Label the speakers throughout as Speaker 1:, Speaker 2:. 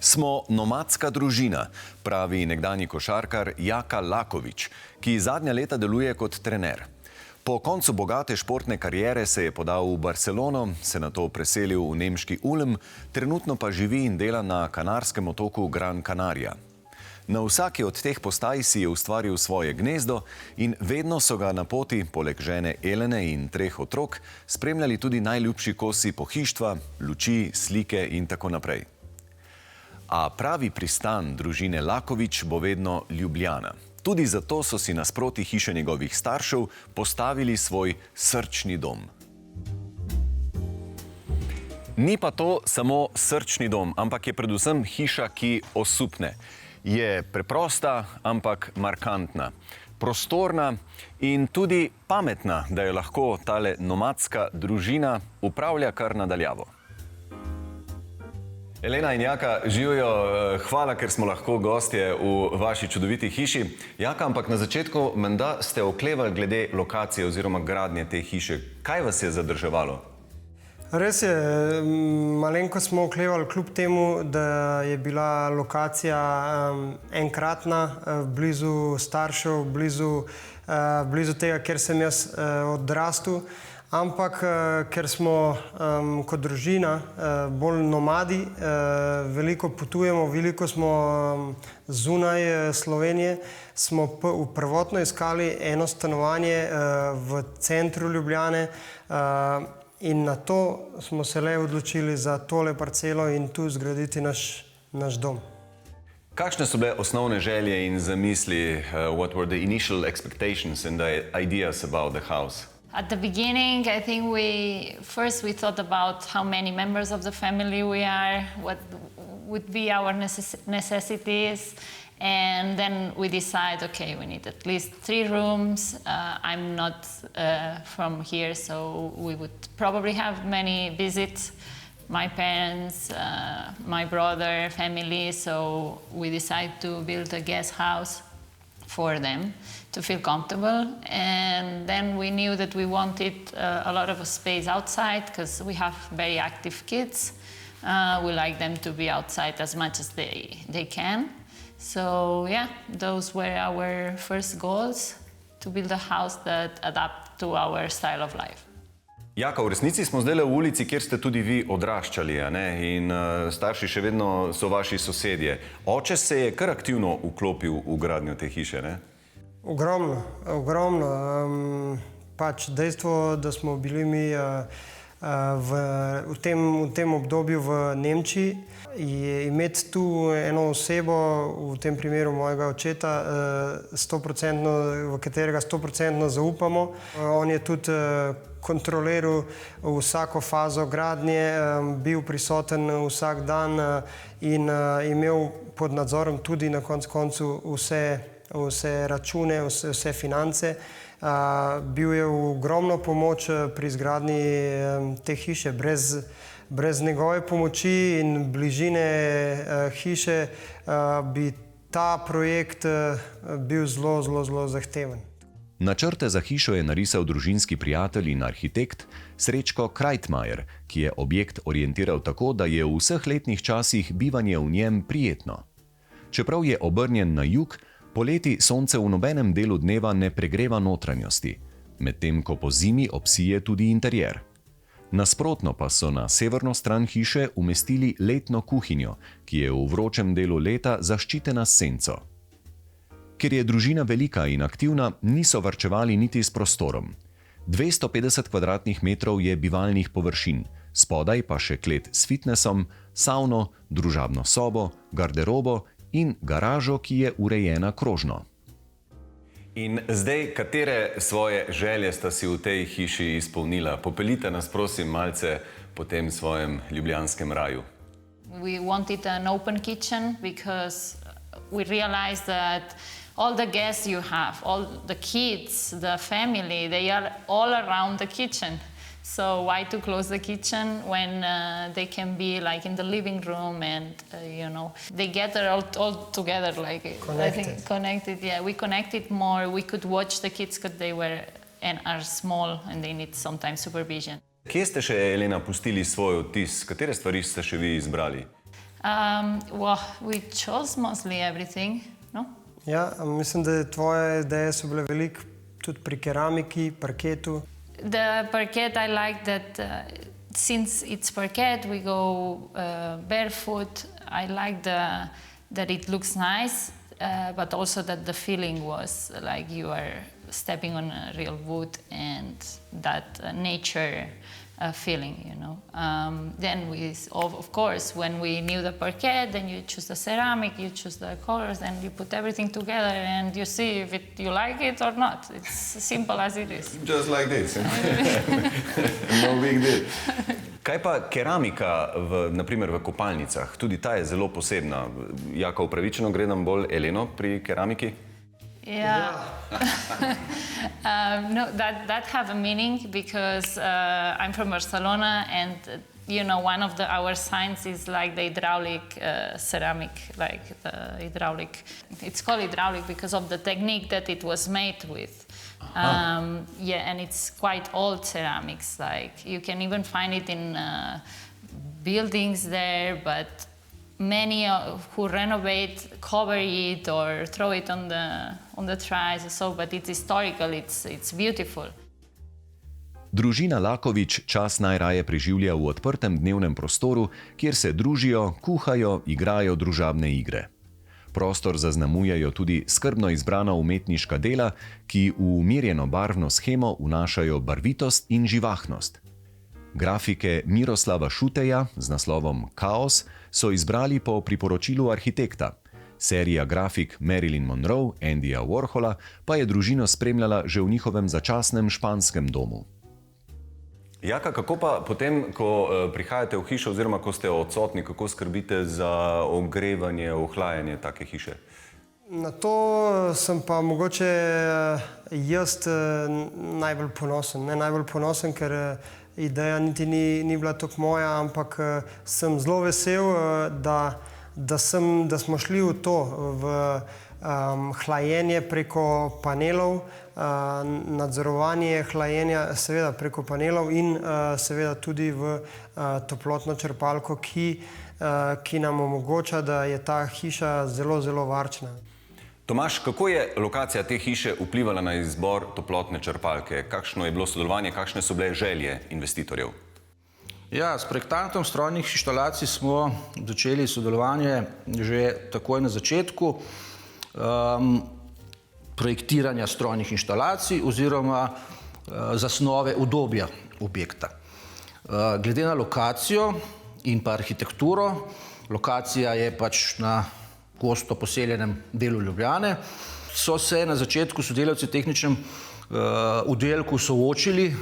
Speaker 1: Smo nomadska družina, pravi nekdanji košarkar Jaka Lakovič, ki zadnja leta deluje kot trener. Po koncu bogate športne kariere se je podal v Barcelono, se nato preselil v nemški Ulm, trenutno pa živi in dela na kanarskem otoku Gran Canaria. Na vsaki od teh postaj si je ustvaril svoje gnezdo in vedno so ga na poti, poleg žene Elene in 3 otrok, spremljali tudi najljubši kosi pohištva, luči, slike in tako naprej. A pravi pristan družine Lakovič bo vedno Ljubljana. Tudi zato so si nasproti hiše njegovih staršev postavili svoj srčni dom. Ni pa to samo srčni dom, ampak je predvsem hiša, ki osupne. Je preprosta, ampak markantna, prostorna in tudi pametna, da jo lahko tale nomadska družina upravlja kar nadaljavo. Elena in Jaka, živijo, hvala, ker smo lahko gostje v vaši čudoviti hiši. Jaka, ampak na začetku menda ste oklevali glede lokacije oziroma gradnje te hiše. Kaj vas je zadrževalo?
Speaker 2: Res je, malenko smo oklevali kljub temu, da je bila lokacija enkratna, blizu staršev, blizu tega, kjer sem jaz odrastel. Ampak, ker smo kot družina bolj nomadi, veliko potujemo, veliko smo zunaj Slovenije, smo prvotno iskali eno stanovanje v centru Ljubljane in na to smo se le odločili za tole parcelo in tu zgraditi naš dom.
Speaker 1: Kakšne so bile osnovne želje in zamisli? What were the initial expectations and the ideas about the house?
Speaker 3: At the beginning, I think first we thought about how many members of the family we are, what would be our necessities, and then we decide, okay, we need at least 3 rooms. I'm not from here, so we would probably have many visits, my parents, my brother, family, so we decided to build a guest house for them to feel comfortable. And then we knew that we wanted a lot of space outside because we have very active kids. We like them to be outside as much as they can. So yeah, those were our first goals, to build a house that adapts to our style of life.
Speaker 1: Jaka, v resnici smo zdaj v ulici, kjer ste tudi vi odraščali, in starši še vedno so vaši sosedje. Oče se je kar aktivno vklopil v gradnjo te hiše, ne? Ogromno.
Speaker 2: Pač dejstvo, da smo bili mi v tem obdobju v Nemčiji, imeti tu eno osebo, v tem primeru mojega očeta, v katerega 100% zaupamo. On je tudi kontroliral vsako fazo gradnje, bil prisoten vsak dan in imel pod nadzorom tudi na koncu vse račune, vse finance. Bil je ogromno pomoč pri izgradnji te hiše. Brez njegove pomoči in bližine hiše bi ta projekt bil zelo zahteven.
Speaker 1: Načrte za hišo je narisal družinski prijatelj in arhitekt Srečko Krajtmajer, ki je objekt orientiral tako, da je v vseh letnih časih bivanje v njem prijetno. Čeprav je obrnjen na jug, poleti sonce v nobenem delu dneva ne pregreva notranjosti, medtem ko pozimi obsije tudi interjer. Nasprotno pa so na severno stran hiše umestili letno kuhinjo, ki je v vročem delu leta zaščitena s senco. Ker je družina velika in aktivna, niso varčevali niti s prostorom. 250 kvadratnih metrov je bivalnih površin, spodaj pa še klet s fitnessom, savno, družabno sobo, garderobo in garažo, ki je urejena krožno. In zdaj, katere svoje želje sta si v tej hiši izpolnila? Popeljite nas, prosim, malce po tem svojem ljubljanskem raju.
Speaker 3: We wanted an open kitchen because we realized that all the guests you have, all the kids, the family, they are all around the kitchen. So why to close the kitchen when they can be like in the living room and they gather all together, like
Speaker 2: connected.
Speaker 3: I think connected. Yeah, we connected more. We could watch the kids because they were and are small and they need sometimes supervision.
Speaker 1: Kje ste še, Elena, pustili svoj odtis? Katere stvari ste še vi izbrali?
Speaker 3: Well, we chose mostly everything, no?
Speaker 2: Ja, mislim, da tvoje ideje so bile veliko tudi pri keramiki, parketu.
Speaker 3: The parquet, I like that since it's parquet, we go barefoot. I like that it looks nice, but also that the feeling was like you are stepping on a real wood and that nature feeling, you know. Then we, of course, when we knew the parquet, then you choose the ceramic, you choose the colors, and you put everything together and you see if you like it or not. It's as simple as it is.
Speaker 1: Just like this. No big deal. Kaj pa keramika, naprimer v kopalnicah? Tudi ta je zelo posebna. Jaka upravičeno gre nam bolj Eleno pri keramiki?
Speaker 3: Yeah. No, that have a meaning because I'm from Barcelona, and you know, one of our signs is like the hydraulic ceramic, like the hydraulic. It's called hydraulic because of the technique that it was made with. Yeah, and it's quite old ceramics. Like you can even find it in buildings there, but many who renovate cover it or throw it on the trash. So, but it's historical. It's beautiful.
Speaker 1: Družina Lakovič čas najraje preživlja v odprtem dnevnem prostoru, kjer se družijo, kuhajo, igrajo družabne igre. Prostor zaznamujejo tudi skrbno izbrana umetniška dela, ki v umirjeno barvno shemo vnašajo barvitost in živahnost. Grafike Miroslava Šuteja z naslovom Kaos so izbrali po priporočilu arhitekta. Serija grafik Marilyn Monroe, Andyja Warhola pa je družino spremljala že v njihovem začasnem španskem domu. Jaka, kako pa potem, ko prihajate v hišo oziroma ko ste odsotni, kako skrbite za ogrevanje, ohlajanje take hiše?
Speaker 2: Na to sem pa mogoče jaz najbolj ponosen. Ne najbolj ponosen, ker ideja niti ni bila tako moja, ampak sem zelo vesel, da smo šli v to, v hlajenje preko panelov, nadzorovanje hlajenja seveda preko panelov in seveda tudi v toplotno črpalko, ki nam omogoča, da je ta hiša zelo, zelo varčna.
Speaker 1: Tomaž, kako je lokacija te hiše vplivala na izbor toplotne črpalke? Kakšno je bilo sodelovanje, kakšne so bile želje investitorjev?
Speaker 4: Ja, s projektantom strojnih inštalacij smo začeli sodelovanje že takoj na začetku projektiranja strojnih inštalacij oziroma zasnove udobja objekta. Glede na lokacijo in pa arhitekturo, lokacija je pač na gosto poseljenem delu Ljubljane, so se na začetku sodelavci v tehničnem oddelku soočili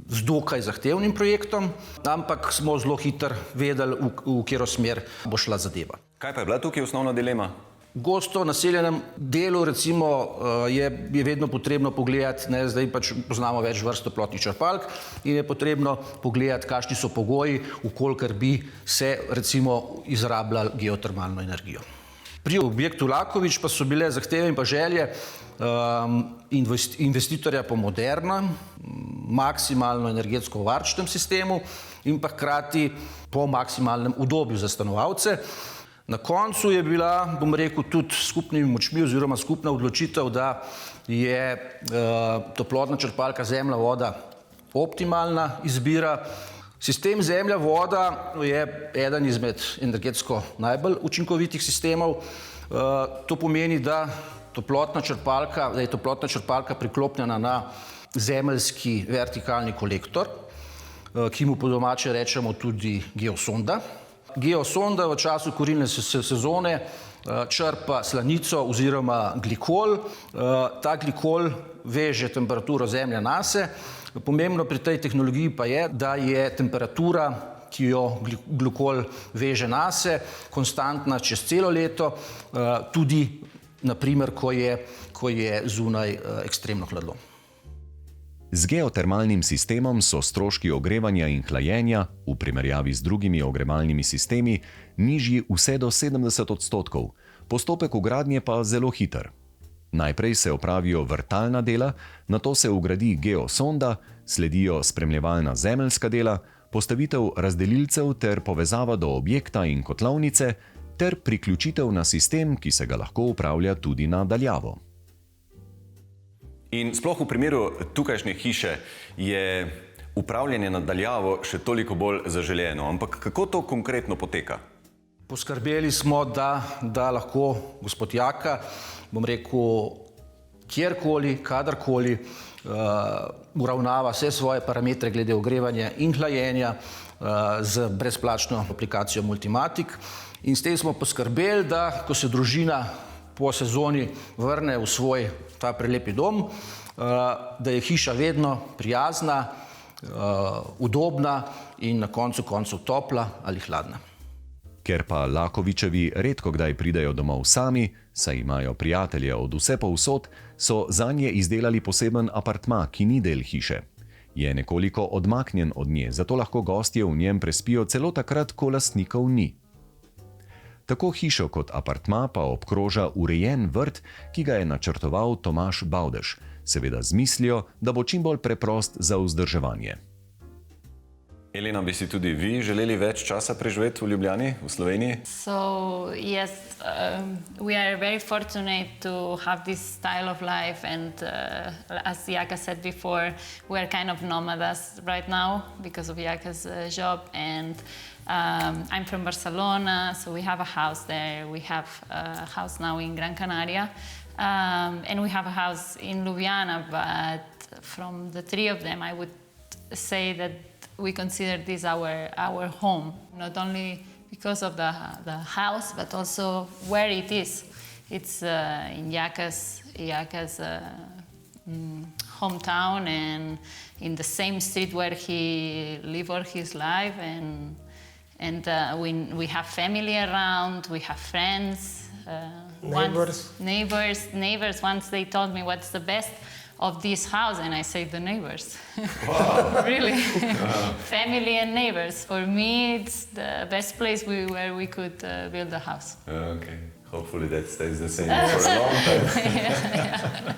Speaker 4: z dokaj zahtevnim projektom, ampak smo zelo hitro vedeli, v katero smer bo šla zadeva.
Speaker 1: Kaj pa je bila tukaj osnovna dilema?
Speaker 4: Gosto naseljenem delu recimo je vedno potrebno pogledati, zdaj pač poznamo več vrst toplotnih črpalk in je potrebno pogledati, kakšni so pogoji, v kolikor bi se recimo izrabljali geotermalno energijo. Pri objektu Lakovič pa so bile zahteve in pa želje investitorja po modernem, maksimalno energetsko varčnem sistemu in pa hkrati po maksimalnem udobju za stanovalce. Na koncu je bila, bom rekel, tudi skupnimi močmi oziroma skupna odločitev, da je toplotna črpalka zemlja-voda optimalna izbira. Sistem zemlja-voda je eden izmed energetsko najbolj učinkovitih sistemov. To pomeni, da je toplotna črpalka priklopljena na zemeljski vertikalni kolektor, ki mu po domače rečemo tudi geosonda. Geosonda v času kurilne sezone črpa slanico oziroma glikol. Ta glikol veže temperaturo zemlje nase. Pomembno pri tej tehnologiji pa je, da je temperatura, ki jo glikol veže nase, konstantna čez celo leto, tudi naprimer, ko je zunaj ekstremno hladno.
Speaker 1: Z geotermalnim sistemom so stroški ogrevanja in hlajenja v primerjavi z drugimi ogrevalnimi sistemi nižji vse do 70%, postopek vgradnje pa zelo hiter. Najprej se opravijo vrtalna dela, nato se vgradi geosonda, sledijo spremljevalna zemeljska dela, postavitev razdelilcev ter povezava do objekta in kotlovnice ter priključitev na sistem, ki se ga lahko upravlja tudi na daljavo.
Speaker 5: In sploh v primeru tukajšnje hiše je upravljanje na daljavo še toliko bolj zaželeno. Ampak kako to konkretno poteka?
Speaker 4: Poskrbeli smo, da lahko gospod Jaka, bom rekel, kjerkoli, kadarkoli, uravnava vse svoje parametre glede ogrevanja in hlajenja z brezplačno aplikacijo Multimatic. In s tem smo poskrbeli, da ko se družina po sezoni vrne v svoj ta prelepi dom, da je hiša vedno prijazna, udobna in na koncu koncev topla ali hladna.
Speaker 1: Ker pa Lakovičevi redko kdaj pridejo domov sami, saj imajo prijatelje od vse povsod, so zanje izdelali poseben apartma, ki ni del hiše. Je nekoliko odmaknjen od nje, zato lahko gostje v njem prespijo celo takrat, ko lastnikov ni. Tako hišo kot apartma pa obkroža urejen vrt, ki ga je načrtoval Tomaž Bavdež, seveda z mislijo, da bo čim bolj preprost za vzdrževanje.
Speaker 5: Elena, bi si tudi vi želeli več časa preživeti v Ljubljani, v Sloveniji?
Speaker 3: So yes, we are very fortunate to have this style of life, and as Jaka said before, we are kind of nomads right now because of Jaka's job, and I'm from Barcelona, so we have a house there. We have a house now in Gran Canaria, and we have a house in Ljubljana, but from the three of them, I would say that we consider this our home, not only because of the house, but also where it is. It's in Jaka's hometown and in the same street where he lived all his life, and we have family around, we have friends, neighbors. Once they told me what's the best of this house, and I say the neighbors. Wow. Really. Family and neighbors. For me, it's the best place where we could build a house.
Speaker 5: Okay. Hopefully that stays the same for a long time.
Speaker 3: Yeah.